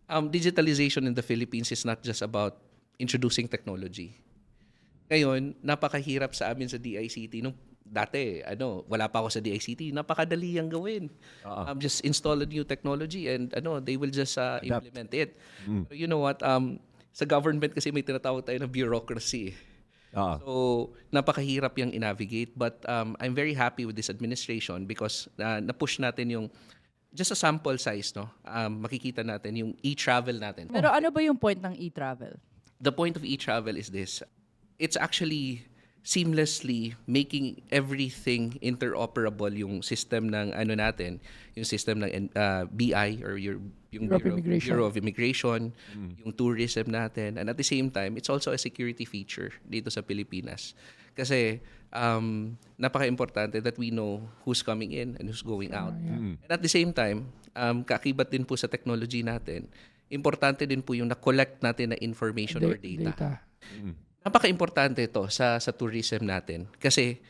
Digitalization in the Philippines is not just about introducing technology. Ngayon, napakahirap sa amin sa DICT. Nung dati, wala pa ako sa DICT, napakadali yang gawin. Oo. Just install a new technology and they will just Adapt. implement it. Mm. Pero you know what? Sa government kasi may tinatawag tayo na bureaucracy. Oo. So, napakahirap yung i-navigate. But I'm very happy with this administration because na-push natin yung just a sample size, no? Makikita natin yung e-travel natin. Pero ano ba yung point ng e-travel? The point of e-travel is this. It's actually seamlessly making everything interoperable yung system ng natin, yung system ng BI or yung Bureau of Immigration, yung tourism natin. And at the same time, it's also a security feature dito sa Pilipinas. Kasi napaka-importante that we know who's coming in and who's going out. And at the same time, kaakibat din po sa technology natin, importante din po yung na-collect natin na information or data. Napaka-importante ito sa tourism natin. Kasi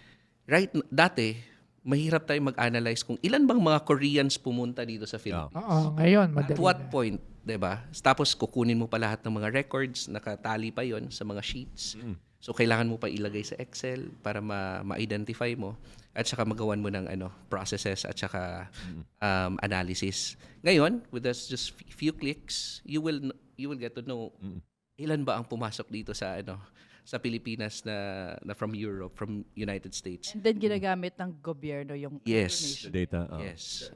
dati, mahirap tayong mag-analyze kung ilan bang mga Koreans pumunta dito sa Philippines. Oo, ngayon, At madali what na. point, 'di ba? Tapos kukunin mo pa lahat ng mga records, nakatali pa 'yon sa mga sheets. So kailangan mo pa ilagay sa Excel para ma-identify mo at saka magawan mo ng processes at saka analysis. Ngayon, with just few clicks, you will get to know ilan ba ang pumasok dito sa Pilipinas na from Europe, from United States. And then ginagamit ng gobyerno yung Yes. information. Data. Yes.